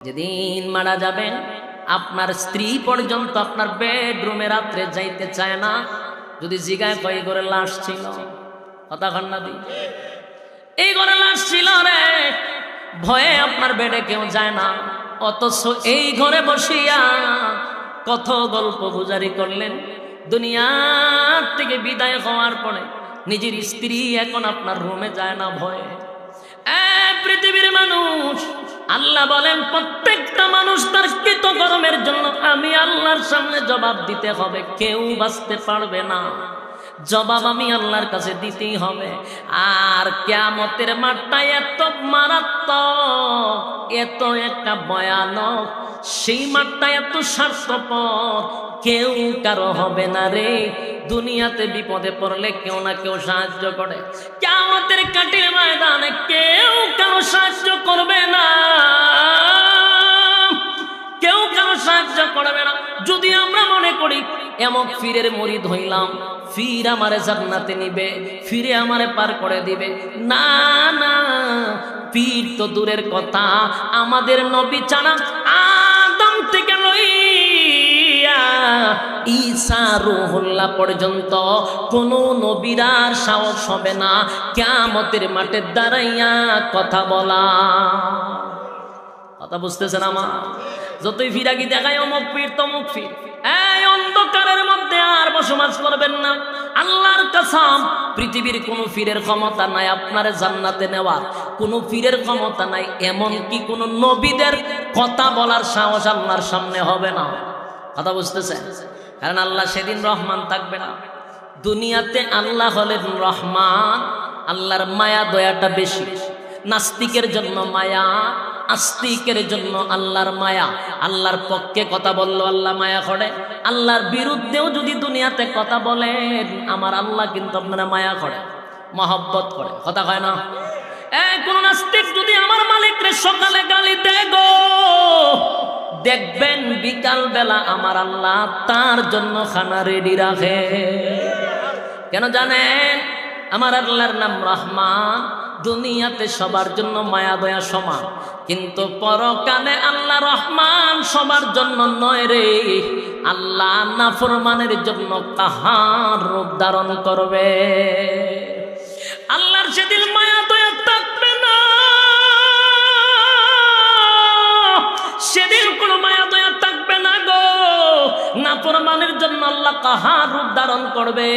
যেদিন মারা যাবেন আপনার স্ত্রী পর্যন্ত আপনার বেডরুমে রাত্রে যাইতে চায় না। যদি জিগায় কয় ঘরে লাশ ছিল, কথা কান্না দি এই ঘরে লাশ ছিল রে, ভয়ে আপনার বেডে কেউ যায় না। অথচ এই ঘরে বসিয়া কত গল্প গুজারি করলেন। দুনিয়ার থেকে বিদায় হওয়ার পরে নিজের স্ত্রী এখন আপনার রুমে যায় না ভয়ে। পৃথিবীর মানুষ, আল্লাহ বলেন প্রত্যেকটা মানুষ তার কৃতকর্মের জন্য আমি আল্লাহর সামনে জবাব দিতে হবে, কেউ বাঁচতে পারবে না। জবাব আমি আল্লাহর কাছে দিতেই হবে। আর কিয়ামতের মাঠটা এত মারাত্মক, এত একটা ভয়ানক, সেই মাঠটা এত স্বার্থপর, কেউ কারো হবে না রে। দুনিয়াতে বিপদে পড়লে কেউ না কেউ সাহায্য করে, কিয়ামতের কাঠির ময়দানে কেউ কারো সাহায্য করবে না, কেউ কারো সাহায্য করবে না। যদি আমরা মনে করি এমক ফিরের মুরিদ হইলাম, ফির আমারে জান্নাতে নিবে, ফিরে আমারে পার করে দিবে, না না, পীর তো দূরের কথা, আমাদের নবী ছাড়া আদম থেকে লইয়া ঈসা রূহুল্লাহ পর্যন্ত কোন নবীরার সাহস হবে না কিয়ামতের মাঠে দাঁড়াইয়া কথা বলা। কথা বুঝতেছেন আমার? যতই ফিরাকি দেখায় অমুক পীর তমুক পীর, এই অন্ধকারের মধ্যে আর বসবাস করবেন না। আল্লাহর কসম, পৃথিবীর কোন পীরের ক্ষমতা নাই আপনারে জান্নাতে নেওয়ার, কোন পীরের ক্ষমতা নাই, এমন কি কোন নবীদের কথা বলার সাহস আল্লাহর সামনে হবে না। কথা বুঝতেছেন? কারণ আল্লাহ সেদিন রহমান থাকবে না। দুনিয়াতে আল্লাহ হলেন রহমান, আল্লাহর মায়া দয়াটা বেশি। নাস্তিকের জন্য মায়া, আস্তিকের জন্য আল্লাহর মায়া। আল্লাহর পক্ষে কথা বললো আল্লাহ মায়া করে, আল্লাহর বিরুদ্ধেও যদি দুনিয়াতে কথা বলেন আমার আল্লাহ কিন্তু আপনারা মায়া করে, মহব্বত করে। কথা কয় না? কোন নাস্তিক যদি আমার মালিকরে সকালে গালি দেয় গো, দেখবেন বিকাল বেলা আমার আল্লাহ তার জন্য খানা রেডি রাখে। কেন জানেন? আমার আল্লাহর নাম রহমান। দুনিয়াতে সবার জন্য মায়া দয়া সমান, কিন্তু পরকালে আল্লাহ রহমান সবার জন্য নয় রে। আল্লাহ নাফরমানের জন্য কাহার রূপ ধারণ করবে। আল্লাহর সেদিন মায়া দয়া থাকবে না, সেদিন কোনো মায়া দয়া থাকবে না গো। নাফরমানের জন্য আল্লাহ কাহার রূপ ধারণ করবে।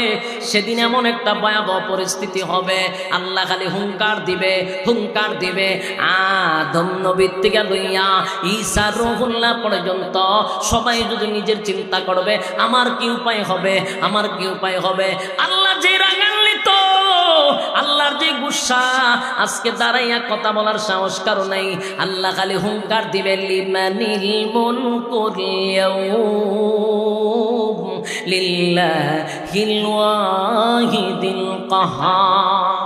সেদিন এমন একটা ভয়াবহ পরিস্থিতি হবে, আল্লাহ খালি হুঙ্কার দিবে, হুঙ্কার দিবে। আদম নবীর থেকে লইয়া ঈসা রূহুল্লাহ পর্যন্ত সবাই যদি নিজের চিন্তা করবে আমার কি উপায় হবে, আমার কি উপায় হবে। আল্লাহ যে রাগান্বিত, আল্লাহর যে গুসা, আজকে দাঁড়াইয়া কথা বলার সাহস কারো নাই। আল্লাহ খালি হুঙ্কার দিবে, লিমানিল মুলকুল ইয়াউম লিল্লাহিল ওয়াহিদিল কাহার।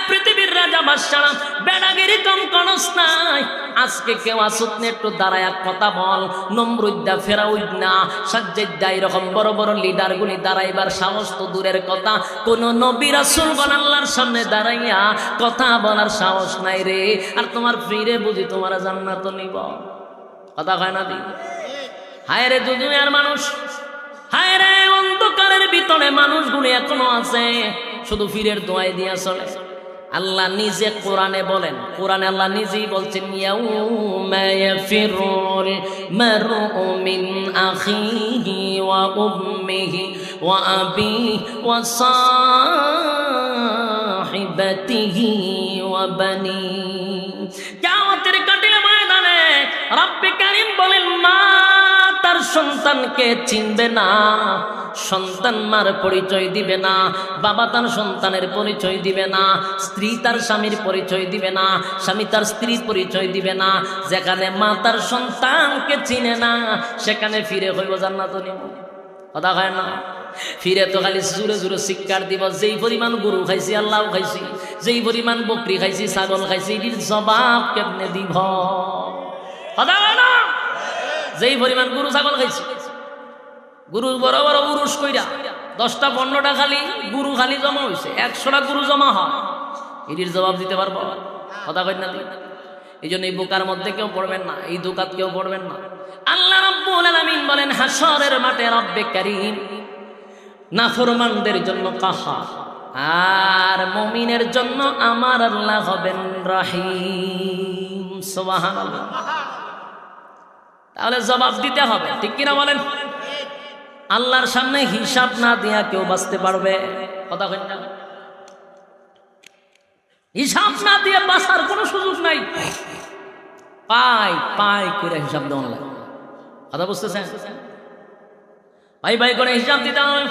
পৃথিবীর রাজা বাদশাহ বেড়াগিরি কম করস নাই। আজকে কেউ আসুত না, একটু দাঁড়ায়া কথা বল। নমরুদ্দা, ফেরাউদ্দা, সাজ্জাদা, এরকম বড় বড় লিডারগুলি দাঁড়াইবার সাহস তো দূরের কথা, কোন নবী রাসূলগণ আল্লাহর সামনে দাঁড়াইয়া কথা বলার সাহস নাই রে। আর তোমার ফিরে বুঝি তোমার জান্নাত নিব? কথা কয় না দি? হায় রে দুনিয়ার মানুষ, হায় রে অন্ধকারের ভিতরে মানুষগুলি এখনো আছে শুধু ফিরের দোয়াই দিয়া চলে। আল্লাহ নিজে কোরআনে বলেন, কোরআনে আল্লাহ নিজেই বলছেন, ইয়াউমা ইয়াফিরুল মারউ মিন আখিহি ওয়া উম্মিহি ওয়া আবিহি ওয়া সাহিবাতিহি ওয়া বানিহি। কিয়ামতের কঠিন ময়দানে রব্বে কারীম বলেন, মা তার সন্তানকে চিনবে না, সন্তান মার পরিচয় দিবে না, বাবা তার সন্তানের পরিচয় দিবে না, স্ত্রী তার স্বামীর পরিচয় দিবে না, স্বামী তার স্ত্রীর পরিচয় দিবে না। যেখানে মা তার সন্তানকে চিনে না সেখানে ফিরে হইব জান্নাত নিব। কথা হয় না? ফিরে তো খালি জুড়ে জুড়ে শিক্ষার দিব, যেই পরিমাণ গরু খাইছি আল্লাহ খাইছি, যেই পরিমাণ বকরি খাইছি, ছাগল খাইছি, এটির জবাব কেমনে দিব? কথা হয় না? যেই পরিমাণ গরু ছাগল খাইছি, গুরুর বড় বড় উরুস কইরা 10টা 15টা খালি গুরু খালি জমা হয়েছে, 100টা গুরু জমা হয়, এটির জবাব দিতে পারবো? কথা কই না? এই জন্য এই বোকার মধ্যে কেউ পড়বেন না, এই দোকাত কেউ পড়বেন না। আল্লাহ রাব্বুল আলামিন বলেন হাশরের মাঠে রব্বে কারীম নাফরমানদের জন্য কাহার, আর মুমিনের জন্য আমার আল্লাহ হবেন রহিম। সুবহানাল্লাহ। তাহলে জবাব দিতে হবে, ঠিক কিনা বলেন? আল্লাহর সামনে হিসাব না দিয়া কেউ বাঁচতে পারবে? কথা কই না? হিসাব না দিয়ে বাঁচার কোনো সুযোগ নাই। পাই করে হিসাব দেওয়া লাগে। কথা বুঝতেছেন? পাই করে হিসাব দিতে হবে।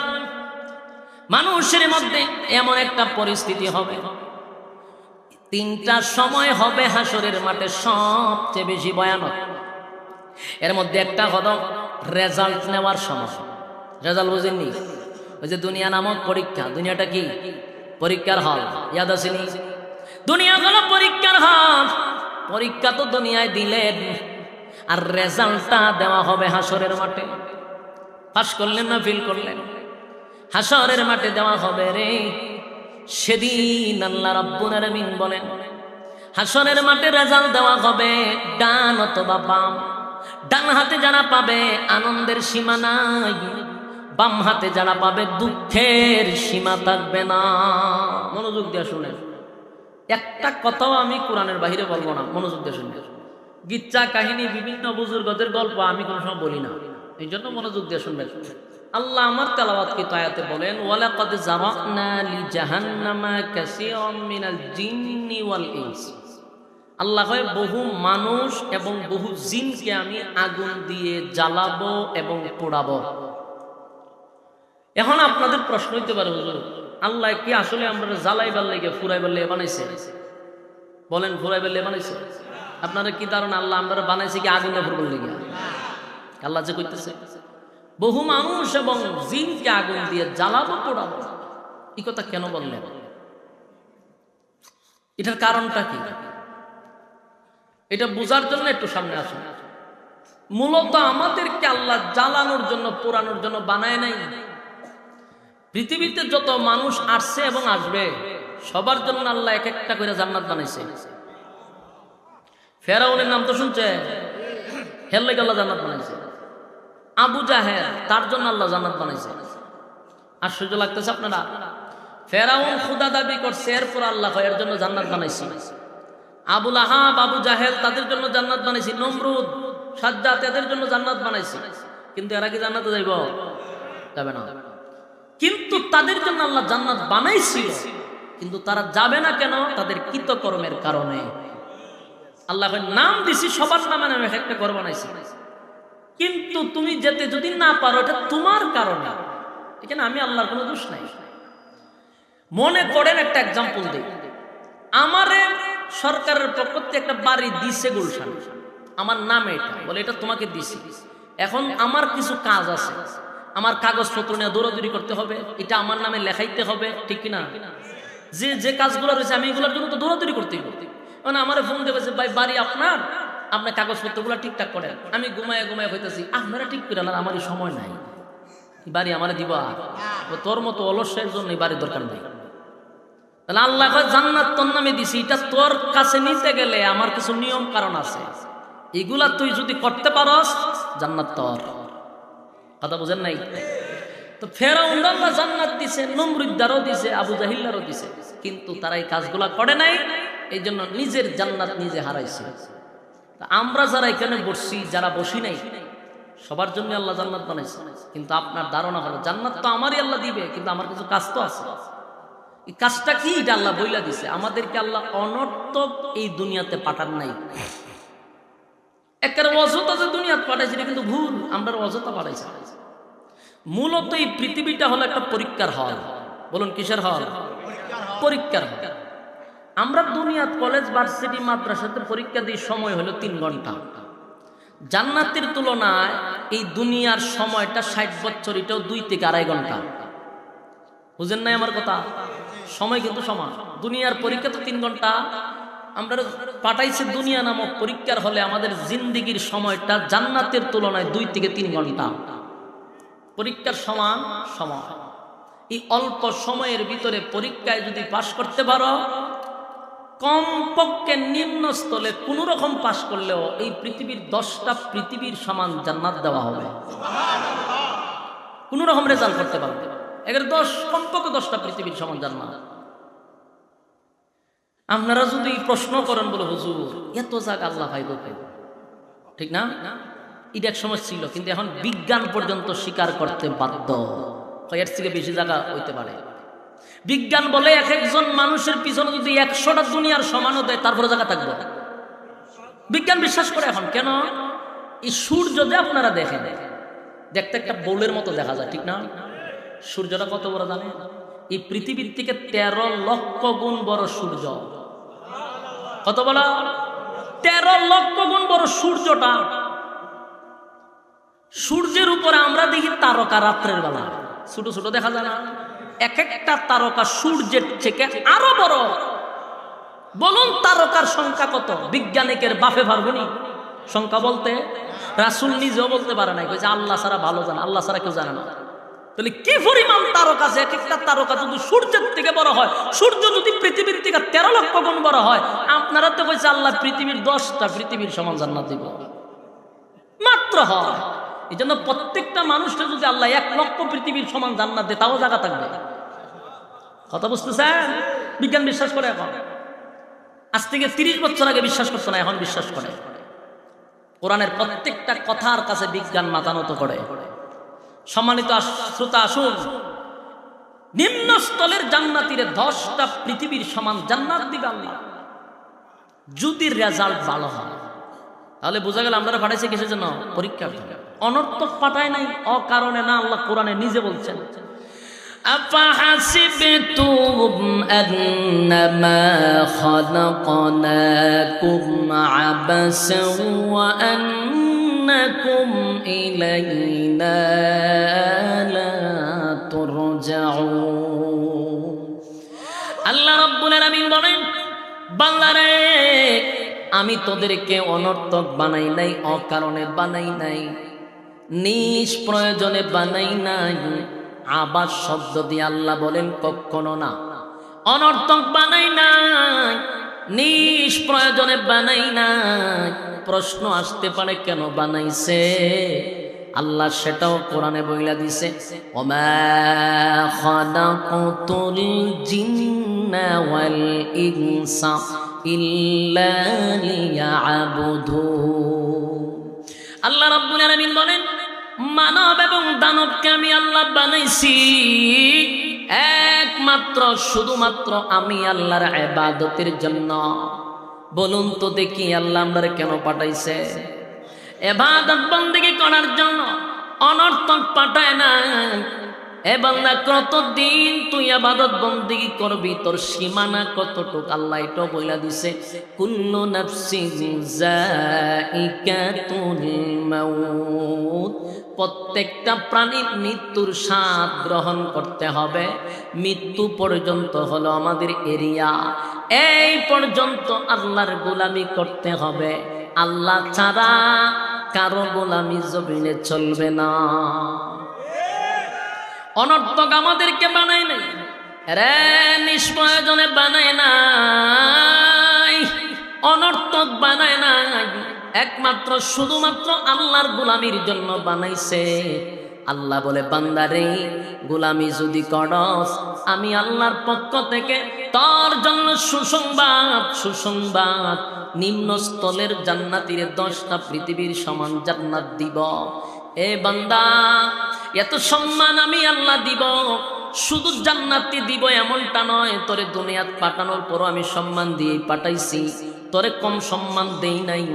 মানুষের মধ্যে এমন একটা পরিস্থিতি হবে, তিনটা সময় হবে হাসরের মাঠে সবচেয়ে বেশি ভয়ানক। এর মধ্যে একটা হলো রেজাল্ট নেওয়ার সময়। রেজাল্ট বুঝেননি? ওই যে দুনিয়া নামক পরীক্ষা। দুনিয়াটা কি? পরীক্ষার হল। ইয়াদ আসেনি? দুনিয়া হলো পরীক্ষার হল। পরীক্ষা তো দুনিয়ায় দিলেন, আর রেজাল্টটা দেওয়া হবে হাসরের মাঠে। পাস করলেন না ফেল করলেন, হাসরের মাঠে দেওয়া হবে রে। সেদিন আল্লাহ রাব্বুল আলামিন বলেন হাসরের মাঠে রেজাল্ট দেওয়া হবে ডান অথবা বাম। ডান হাতে যারা পাবে আনন্দের সীমা নাই, বাম হাতে যারা পাবে দুঃখের সীমা থাকবে না। মনোযোগ দিয়ে শুনেন, একটা কথাও আমি কোরআনের বাইরে বলবো না। মনোযোগ দিয়ে শুনবেন। গিচ্ছা কাহিনী বিভিন্ন বুজুর্গদের গল্প আমি কোনো সময় বলি না, এই জন্য মনোযোগ দিয়ে শুনবেন। আল্লাহ আমার তেলাওয়াতকৃত আয়াতে বলেন ওয়ালাকাদ যারানা লিজাহান্নামা কাসীরাম মিনাল জিন্নি ওয়াল ইনস। আল্লাহ কয় বহু মানুষ এবং বহু জিনকে আমি আগুন দিয়ে জ্বালাবো এবং পোড়াবো। এখন আপনাদের প্রশ্ন হইতে পারে হুজুর আল্লাহ কি আসলে আমরা জ্বালাইবার লেগে ফুরাইবার লেগে বানাইছে? বলেন ফুরাইবার লেগে বানাইছে? আপনারা কি ধারণা আল্লাহ আমরা বানাইছে কি আগুনে ফুরবার লেগে? আল্লাহ যে কইতেছে বহু মানুষ এবং জিনকে আগুন দিয়ে জ্বালাবো পোড়াবো, এই কথা কেন বললেন? এটার কারণটা কি? এটা বোঝার জন্য একটু সামনে আসুন। মূলত আমাদেরকে আল্লাহ জ্বালানোর জন্য পোড়ানোর জন্য বানায় নাই। পৃথিবীতে যত মানুষ আসছে এবং আসবে সবার জন্য আল্লাহ এক একটা করে জান্নাত বানাইছে। ফেরাউনের নাম তো শুনছে, হের লাগি আল্লাহ জান্নাত বানাইছে। আবু জাহেল, তার জন্য আল্লাহ জান্নাত বানাইছে। আশ্চর্য লাগতেছে আপনারা? ফেরাউন খুদা দাবি করছে, এরপর আল্লাহ এর জন্য জান্নাত বানাইছে। আবুল আহাব, আবু জাহেল, তাদের জন্য জান্নাত বানাইছি। নমরুদ, সাজ্জাদ, এদের জন্য জান্নাত বানাইছি। কিন্তু এরা কি জান্নাতে যাইব? যাবে না। কিন্তু তাদের জন্য আল্লাহ জান্নাত বানাইছিল, কিন্তু তারা যাবে না কেন? তাদের কৃতকর্মের কারণে। আল্লাহ নাম দিছি, সবার নামে নামে একটা ঘর বানাইছি, কিন্তু তুমি যেতে যদি না পারো এটা তোমার কারণে। এখানে আমি আল্লাহর কোনো দোষ নাই। মনে করেন একটা এক্সাম্পল দিই, আমারে সরকারের পক্ষ থেকে একটা বাড়ি দিছে গুলশান, আমার নামে, এটা বলে এটা তোমাকে দিছি। এখন আমার কিছু কাজ আছে, আমার কাগজপত্র নিয়ে দৌড়াদৌড়ি করতে হবে, এটা আমার নামে লেখাইতে হবে, ঠিক কিনা? যে কাজগুলো রয়েছে আমি এগুলোর জন্য তো দৌড়াদৌড়ি করতেই হবে। মানে আমার ফোন দেবে যে ভাই বাড়ি আপনার কাগজপত্রগুলো ঠিকঠাক করেন। আমি ঘুমায় হইতেছি, আপনারা ঠিক করে না, আমারই সময় নাই, বাড়ি আমারে দিবা। তোর মতো অলসের জন্য বাড়ির দরকার নেই। তাহলে আল্লাহ জান্নাত তোর নামে দিছি, এটা তোর কাছে নিতে গেলে আমার কিছু নিয়ম কারণ আছে, এগুলা তুই যদি করতে পারস জান্নাত তোর। কথা বুঝেন নাই? তো ফেরাউন আল্লাহ জান্নাত দিছে, নমরুদ্দারও দিছে, আবু জাহিল্লারও দিছে, কিন্তু তারা এই কাজগুলা করে নাই, এই জন্য নিজের জান্নাত নিজে হারাইছে। আমরা যারা এখানে বসছি, যারা বসি নাই, সবার জন্য আল্লাহ জান্নাত বানাইছে। কিন্তু আপনার ধারণা হলো জান্নাত তো আমারই আল্লাহ দিবে, কিন্তু আমার কিছু কাজ তো আছে। এই কাজটা কি? এটা আল্লাহ বইলা দিছে। আমাদেরকে আল্লাহ অনর্থক এই দুনিয়াতে পাঠান নাই। একের অযথা যে দুনিয়াতে পাঠাইছে এটা কিন্তু ভুল, আমরা অযথা পাঠাইছি। মূলত এই পৃথিবীটা হলো একটা পরীক্ষার হল। বলুন কিসের হল? পরীক্ষার হল। আমরা দুনিয়াত কলেজ, ভার্সিটি, মাদ্রাসাতে পরীক্ষা দিই, সময় হলো 3 ঘন্টা। জান্নাতের তুলনায় এই দুনিয়ার সময়টা 60 বছর, এটাও 2 থেকে 2.5 ঘন্টা। বুঝেন নাই আমার কথা? সময় কিন্তু সমান। দুনিয়ার পরীক্ষা তো 3 ঘন্টা, আমরা পাঠাইছি দুনিয়া নামক পরীক্ষার হলে আমাদের জিন্দিগির সময়টা জান্নাতের তুলনায় 2 থেকে 3 ঘন্টা। পরীক্ষার সমান সময়। এই অল্প সময়ের ভিতরে পরীক্ষায় যদি পাশ করতে পারো, কমপক্ষে নিম্ন স্থলে কোন রকম পাশ করলেও এই পৃথিবীর 10টা পৃথিবীর সমান জান্নাত দেওয়া হবে। কোন রকম রেজাল্ট করতে পারবে, এর 10 কমপক্ষে 10টা পৃথিবীর সমান জান্নাত। আপনারা যদি প্রশ্ন করেন বলে হুজুর এত জায়গা আল্লাহ পাইব, ঠিক না? এটা এক সময় ছিল, কিন্তু এখন বিজ্ঞান পর্যন্ত স্বীকার করতে বাধ্য, এর থেকে বেশি জায়গা হইতে পারে। বিজ্ঞান বলে এক একজন মানুষের পিছনে যদি 100টা দুনিয়ার সমানও দেয় তারপরে জায়গা থাকবে। বিজ্ঞান বিশ্বাস করে এখন। কেন? এই সূর্য যে আপনারা দেখেন, দেখতে একটা বোলের মতো দেখা যায়, ঠিক না? সূর্যটা কত বড় জানেন? এই পৃথিবীর থেকে 13 লক্ষ গুণ বড় সূর্য। কত বড়? 13 লক্ষ গুণ বড় সূর্যটা। সূর্যের উপরে আমরা দেখি তারকা রাত্রের বেলা ছোট ছোট দেখা যায় না? এক একটা তারকা সূর্যের থেকে আরো বড়। বলুন তারকার সংখ্যা কত? বিজ্ঞানিকের বাপে পারবনি সংখ্যা বলতে। রাসূল নিজেও বলতে পারে না, কইছে আল্লাহ ছাড়া ভালো জানে, আল্লাহ ছাড়া কেউ জানে না। তাহলে কি পরিমাণ তারকা আছে! এক একটা তারকা যদি সূর্যের থেকে বড় হয়, সূর্য যদি পৃথিবীর থেকে 13 লক্ষ গুণ বড় হয়, আপনারা তো কইছে আল্লাহ পৃথিবীর 10টা পৃথিবীর সমান জান্নাত দিব মাত্র হয়। এই জন্য প্রত্যেকটা মানুষকে যদি আল্লাহ 1 লক্ষ পৃথিবীর সমান জান্নাত দেয় তাও জায়গা থাকবে। কথা বুঝতেছেন? বিজ্ঞান বিশ্বাস করে এখন। আজ থেকে 30 বছর আগে বিশ্বাস করতো না, এখন বিশ্বাস করে। কোরআনের প্রত্যেকটা কথার কাছে বিজ্ঞান মাথা নত করে। সম্মানিত শ্রোতা, আসুন, নিম্ন স্থলের জান্নাতীরে 10টা পৃথিবীর সমান জান্নাত দিবে আল্লাহ, যদি রেজাল্ট ভালো হয়। তাহলে বোঝা গেল আমরা পাঠাইছি কিসের জন্য? পরীক্ষার জন্য। অনর্থক পাঠায় নাই, অকারণে না। আল্লাহ কোরআনে নিজে বলছেন, আফাহাসিবতুম আন্নামা খালাকনাকুম আবাসাও ওয়া আন্নাকুম ইলাইনা লা তুরজাউন। আল্লাহ রাব্বুল আলামিন বলেন, বান্দারে আমি তোদেরকে অনর্থক বানাই নাই, অকারণে বানাই নাই, নিষ্প্রয়োজনে বানাই নাই। আবার শব্দ দিয়ে আল্লাহ বলেন কখনো না। অনর্থক বানাই নাই, নিষ্প্রয়োজনে বানাই নাই। প্রশ্ন আসতে পারে কেন বানাইছে? আল্লাহ সেটাও কোরআনে বইলা দিছে, ওমা খালাকাতুল জিন্না ওয়াল ইনসা ইল্লা লিয়াবুদুন। আল্লাহ রাব্বুল আলামিন বলেন, মানব এবং দানবকে আমি আল্লাহ বানাইছি একমাত্র শুধুমাত্র আমি আল্লাহর ইবাদতের জন্য। বলুন তো দেখি আল্লাহ আমরারে কেন পাঠাইছে? ইবাদত বন্দেগী করার জন্য, অনর্থক পাঠায় না। এ বান্দা কতদিন তুই ইবাদত বন্দেগী করবি, তোর সীমানা কতটুক আল্লাহ এটা বইলা দিছে, কুল্লু নাফসিন যায়িকাতুল মাউত। প্রত্যেকটা প্রাণী মৃত্যুর স্বাদ গ্রহণ করতে হবে। মৃত্যু পর্যন্ত হলো আমাদের এরিয়া, এই পর্যন্ত আল্লাহর গোলামি করতে হবে। আল্লাহ ছাড়া কারো গোলামি জমিনে চলবে না। অনর্থক আমাদেরকে বানায় নাই, রে নিষ্প্রয়োজনে বানায় নাই, অনর্থক বানায় নাই। একমাত্র শুধুমাত্র আল্লাহর গোলামির জন্য বানাইছে। আল্লাহ বলে, বান্দারে গোলামি যদি করস, আমি আল্লাহর পক্ষ থেকে তোর জন্য সুসংবাদ, সুসংবাদ, নিম্ন স্থলের জান্নাতীরে 10টা পৃথিবীর সমান জান্নাত দিব। এ বান্দা, এত সম্মান আমি আল্লাহ দিব, শুধু জান্নাতি দিব এমনটা নয়। তোরে দুনিয়াত পাঠানোর পরও আমি সম্মান দিয়ে পাঠাইছি, তোরে কম সম্মান দেই নাই।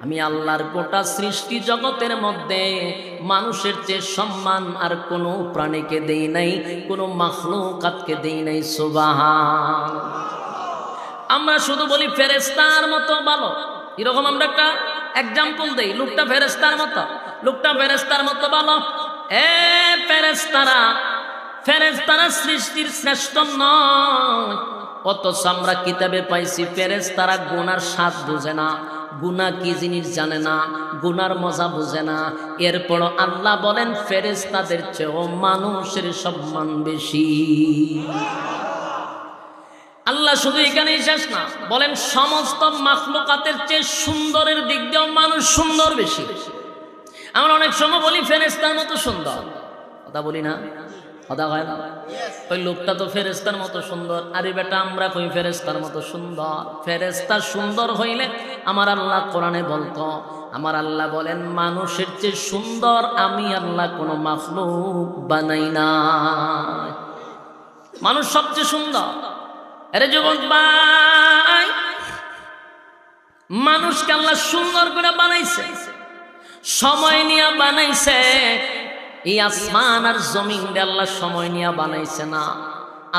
আমি আল্লাহর গোটা সৃষ্টি জগতের মধ্যে মানুষের চেয়ে সম্মান আর কোনো প্রাণীকে দেই নাই, কোনো মাখলুকাতকে দেই নাই। সুবহান। আমরা শুধু বলি ফেরেশতার মতো ভালো, এরকম আমরা একটা এক্সাম্পল দেই। লোকটা ফেরেশতার মতো, লোকটা ফেরেশতার মতো ভালো। এ ফেরেশতারা, ফেরেশতারা সৃষ্টির শ্রেষ্ঠ নয়। অথচ আমরা কিতাবে পাইছি ফেরেশতারা গুনার স্বাদ বুঝে না, গুনাহ কি জিনিস জানে না, গুনার মজা বুঝে না। এরপর আল্লাহ বলেন ফেরেশতাদের চেয়েও মানুষের সম্মান বেশি। আল্লাহ শুধু এখানেই শেষ না, বলেন সমস্ত মাখলুকাতের চেয়ে সুন্দরের দিক দিয়েও মানুষ সুন্দর বেশি। আমরা অনেক সময় বলি ফেরেশতার মতো সুন্দর, কথা বলি না? কথা হয় না? ওই লোকটা তো ফেরেশতার মতো সুন্দর। আরে বেটা, আমরা কই ফেরেশতার মতো সুন্দর? ফেরেশতা সুন্দর হইলে আমার আল্লাহ কোরআনে বলতো, আমার আল্লাহ বলেন মানুষের চেয়ে সুন্দর আমি আল্লাহ কোনো মাখলুক বানাই না। মানুষ সবচেয়ে সুন্দর। আরে যুবক ভাই, মানুষকে আল্লাহ সুন্দর করে বানাইছে, সময় নিয়ে বানাইছে। এই আসমান আর জমিন আল্লাহ সময় নিয়ে বানাইছে না।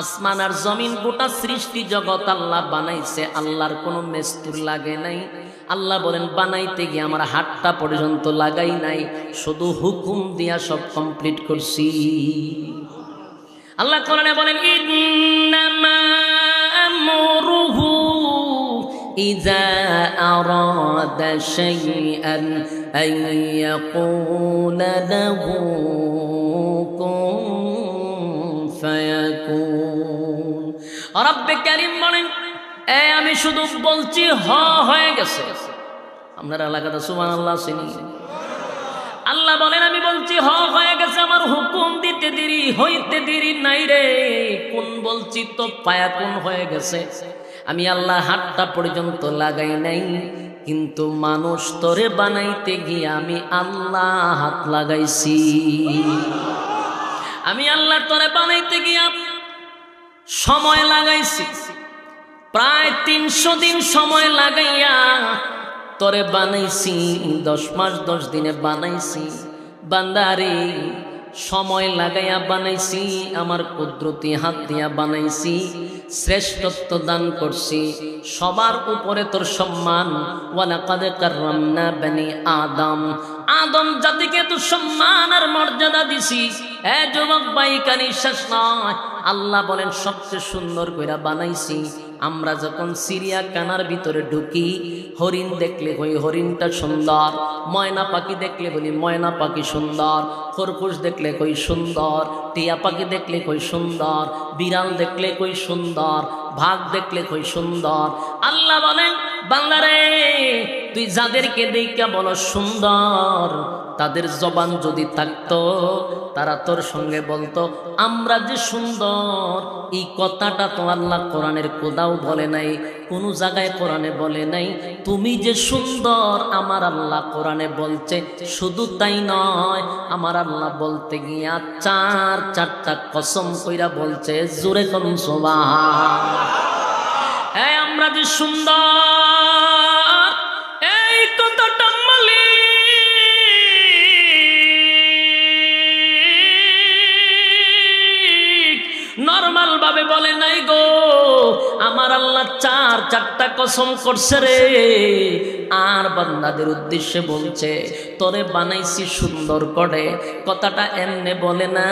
আসমান আর জমিন গোটা সৃষ্টি জগৎ আল্লাহ বানাইছে, আল্লাহর কোনো মেস্তুর লাগে নাই। আল্লাহ বলেন বানাইতে গিয়ে আমার হাতটা পর্যন্ত লাগাই নাই, শুধু হুকুম দিয়া সব কমপ্লিট করছি। আল্লাহ কোরআনে বলেন ইন্নামা আমরুহু ইযা আরাদা শাইআন আন ইয়াকুলা লাহু কুন ফায়াকুন। রব্বে কারীম বলেন আমি শুধু বলছি হয়ে গেছে। আপনার এলাকাতে সুবহানাল্লাহ চিনি? আল্লাহ বলেন আমি বলছি হয়ে গেছে, আমার হুকুম দিতে দেরি হইতে দেরি নাই রে। কোন বলছি তো ফায়াকুন হয়ে গেছে। আমি আল্লাহ হাতটা পর্যন্ত লাগাই নাই, কিন্তু মানুষ তোরে বানাইতে গিয়ে আমি আল্লাহ হাত লাগাইছি। আমি আল্লাহ তোরে বানাইতে গিয়ে সময় লাগাইছি, প্রায় 300 দিন সময় লাগাইয়া তোরে বানাইছি। 10 মাস 10 দিনে বানাইছি। বান্দারে সময় লাগাইয়া বানাইছি, আমার কুদরতি হাত দিয়া বানাইছি, শ্রেষ্ঠত্ব দান করছি। সবার উপরে তোর সম্মান। ওয়ালাকাদ কাররামনা বনি আদম, আদম জাতিকে তো সম্মান আর মর্যাদা দিছি। যুবক ভাই কানি শেষ নয়। আল্লাহ বলেন সবচেয়ে সুন্দর কইরা বানাইছি। আমরা যখন চিড়িয়াখানার ভিতরে ঢুকি, হরিণ দেখলে কই হরিণটা সুন্দর, ময়না পাখি দেখলে বলি ময়না পাখি সুন্দর, খরগোশ দেখলে কই সুন্দর, টিয়া পাখি দেখলে কই সুন্দর, বিড়াল দেখলে কই সুন্দর, ভাগ দেখলে কই সুন্দর। আল্লাহ বলেন বান্দারে তুই যাদেরকে দেখা বলো সুন্দর, তাদের জবান যদি থাকতো তারা তোর সঙ্গে বলতো আমরা যে সুন্দর। এই কথাটা তো আল্লাহ কোরআনের কোথাও বলে নাই, কোনো জায়গায় কোরআনে বলে নাই। তুমি যে সুন্দর আমার আল্লাহ কোরআনে বলছে। শুধু তাই নয়, আমার আল্লাহ বলতে গিয়া 4টা কসম কইরা বলছে, জোরে কোন সুবহান। হ্যাঁ আমরা যে সুন্দর, এই কথাটা নরমাল ভাবে বলে নাই গো, আমার আল্লাহ 4টা কসম করছে রে। আর বান্দাদের উদ্দেশ্যে বলছে তোরে বানাইছি সুন্দর করে। কথাটা এমনে বলে না,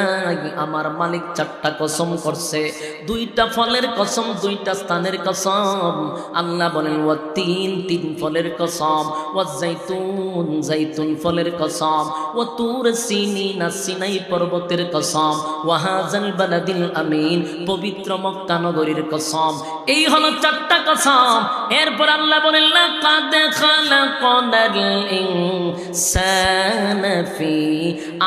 আমার মালিক 4টা কসম করছে। 2টা ফলের কসম, 2টা স্থানের কসম। আল্লাহ বলেন ওয়াতিন, 3 ফলের কসম, ওয়াজাইতুন, জাইতুন ফলের কসম, ওয়াতুর সিনিন, সিনাই পর্বতের কসম, ওয়াহাজাল বালাদিল আমিন, পবিত্র মক্কা নগরীর কসম। এই হলো 4টা কসম। এরপর আল্লাহ বলেন লাকাদ খালাকনাল ইনসানা ফি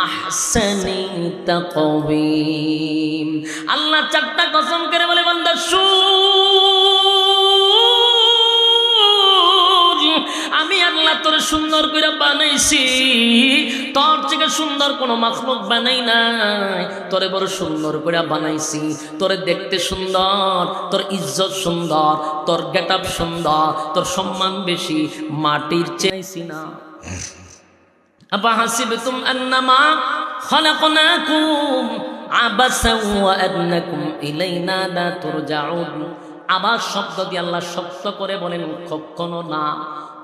আহসানি তাকওয়িম। আল্লাহ 4টা কসম করে বলে বান্দা আমি আল্লাহ তোর সুন্দর করে বানাইছি, তোর থেকে সুন্দর কোনো মাখলুক বানাই নাই। তোরে বড় সুন্দর করে বানাইছি। তোরে দেখতে সুন্দর, তোর ইজ্জত সুন্দর, তোর গেটআপ সুন্দর, তোর সম্মান বেশি মাটির চাইছি না। আবা হাসিবতুম আন্নামা খালাকনাকুম আবাসা ওয়া আন্নাকুম ইলাইনা লা তুরজাউন। আবার শব্দ দিয়ে আল্লাহ শব্দ করে বলেন কখনো না।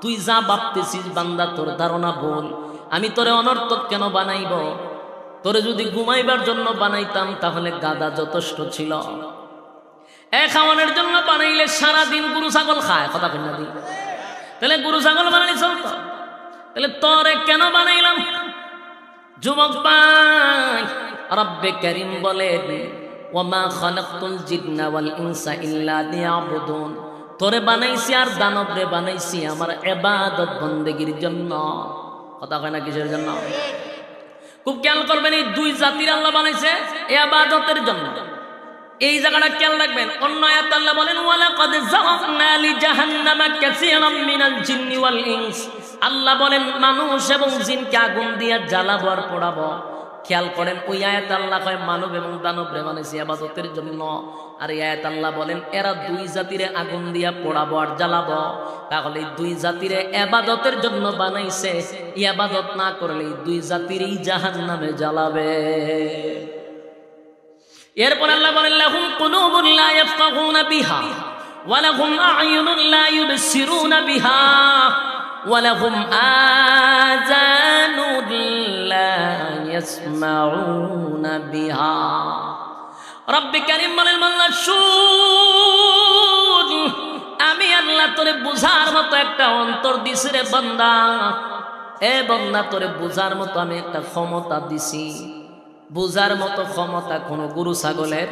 তুই যা ভাবতেছিস বান্দা তোর ধারণা ভুল। আমি তোরে অনর্থক কেন বানাইব? তোরে যদি ঘুমাইবার জন্য বানাইতাম তাহলে গাদা যথেষ্ট ছিল। খাওয়ানোর জন্য বানাইলে সারাদিন গরু ছাগল খায়, কথা কই না দি? তাহলে গরু ছাগল বানাইলে চলতো। তাহলে তোরে কেন বানাইলাম? যুবক ভাই, রব্বে কারীম বলেন ওয়ামা খালাকতুল জিন্না ওয়াল ইনসা ইল্লা লিয়াবুদুন, তোরে বানাইছি আর দানবরে বানাইছি আমার ইবাদত বন্দেগীর জন্য। কথা কয় না কিসের জন্য? খুব খেয়াল করবেন, এই দুই জাতির আল্লাহ বানাইছে ইবাদতের জন্য। এই জায়গাটা খেয়াল রাখবেন। অন্য আয়াতে আল্লাহ বলেন ওয়ালাকাদ যারাকনা লিজাহান্নামা কাসীরাম মিনাল জিন্নি ওয়াল ইনস, আল্লাহ বলেন মানুষ এবং জিনকে আগুন দিয়ে জ্বালাবো আর পোড়াবো। খেয়াল করেন, ওই আয়াতে আল্লাহ কয় মানব এবং দানবরে বানাইছে ইবাদতের জন্য, আর এই আয়াতে আল্লাহ বলেন এরা দুই জাতিরে আগুন দিয়া পোড়াবো আর জ্বালাবো। তাহলে দুই জাতিরে ইবাদতের জন্য বানাইছে, ইবাদত না করলে দুই জাতিরই জাহান্নামে জ্বালাবে। এরপর আল্লাহ বলেন লাহুম কুলুবুন লা ইয়াফকাহুনা বিহা ওয়া লাহুম আ'য়ুনুন লা ইউবসিরুনা বিহা ওয়া লাহুম আযানুন লা ইয়াসমাউনা বিহা। রব্বে কারীম বলেন বান্দা শুন, আমি আল্লাহ তোরে বুঝার মতো একটা অন্তর দিছি রে বান্দা। এ বান্দা তোরে বুঝার মতো আমি একটা ক্ষমতা দিছি। বুঝার মতো ক্ষমতা কোন গরু ছাগলের,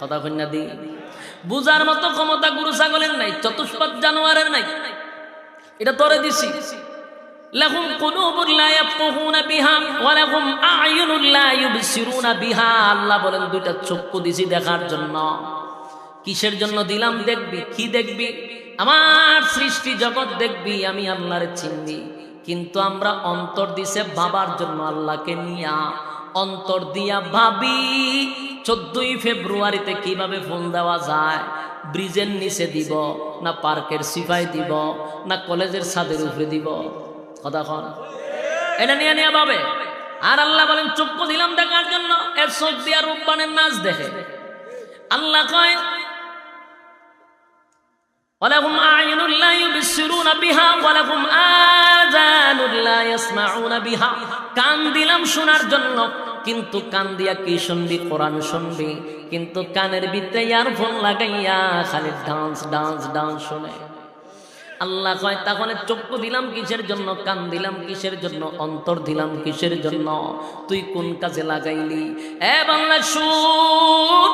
কথা কন্যা দি, বুঝার মতো ক্ষমতা গরু ছাগলের নাই, চতুষ্পদ জানোয়ারের নাই, এটা তোরে দিছি। লাহুম কুলুবুন লা ইয়াফকাহুনা বিহা ওয়া লাহুম আ'য়ুনুন লা ইউবসিরুনা বিহা। আল্লাহ বলেন দুইটা চক্ষু দিছি দেখার জন্য। কিসের জন্য দিলাম? দেখবি। কি দেখবি? আমার সৃষ্টি জগৎ দেখবি, আমি আল্লাহরে চিনবি। কিন্তু আমরা অন্তর দিছে বাবার জন্য, আল্লাহকে নিয়া অন্তর দিয়া ভাবি 14ই ফেব্রুয়ারিতে কিভাবে ফোন দেওয়া যায়। ব্রিজের নিচে দিব না পার্কের সিফাই দিব না কলেজের ছাদের উপরে দিব? কথা কন, এটা নিয়ে নিয়ে ভাবে। আর আল্লাহ বলেন চক্ষু দিলাম দেখার জন্য, এর চোখ দিয়া রূপবানের নাচ দেখে। আল্লাহ কয় ওয়ালাহুম আ'য়ুনুন লা ইউবসিরুনা বিহা ওয়া লাহুম আযানুন লা ইয়াসমাউনা বিহা। কান দিলাম শোনার জন্য, কিন্তু কান দিয়া কি শুনবি? কোরআন শুনবি। কিন্তু কানের ভিতরে ইয়ারফোন লাগাইয়া খালি ডান্স ডান্স ডান্স শুনে। আল্লাহ কয় তাহলে চক্ষু দিলাম কিসের জন্য, কান দিলাম কিসের জন্য, অন্তর দিলাম কিসের জন্য? তুই কোন কাজে লাগাইলি? এ বাংলা শুন,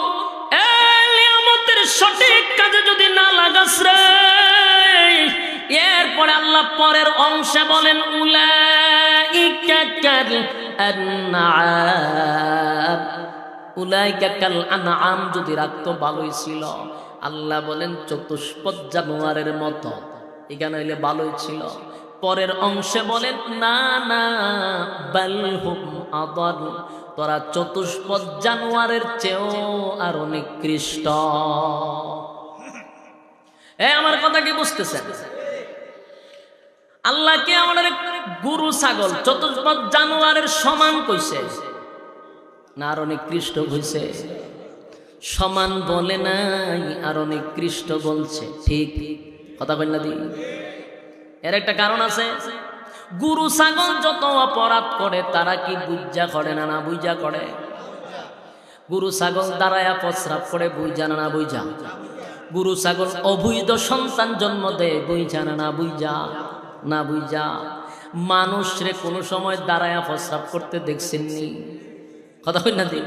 নিয়ামতের সঠিক কাজে যদি না লাগাস রে, এরপরে আল্লাহ পরের অংশে বলেন উলাইকা কাল আনআম, উলাইকা কাল আনআম যদি রাখতো ভালোই ছিল। আল্লাহ বলেন চতুষ্পদ জানোয়ারের মতো, এখানে হইলে ভালোই ছিল। পরের অংশে বলেন না না বাল হুম আদাল, তোরা চতুষ্পদ জানোয়ারের চেয়েও আরো নিকৃষ্ট। আমার কথা কি বুঝতেছেন? আল্লাহকে আমাদের গরু ছাগল চতুষ্পদ জানোয়ারের সমান কইছে না আরো নিকৃষ্ট হইছে? সমান বলে নাই, আরো নিকৃষ্ট বলছে। ঠিক কথা বল না দি? এর একটা কারণ আছে। গরু ছাগল যত অপরাধ করে তারা কি বুঝা করে না না বুঝা করে? গরু ছাগল দাঁড়ায়া প্রস্রাব করে বুঝা না না বুঝা? গরু ছাগল অবৈধ সন্তান জন্ম দেয় বুঝা না না বুঝা? না বুঝা। মানুষ রে কোনো সময় দাঁড়ায়া প্রস্রাব করতে দেখছেননি? কথা বল না দি?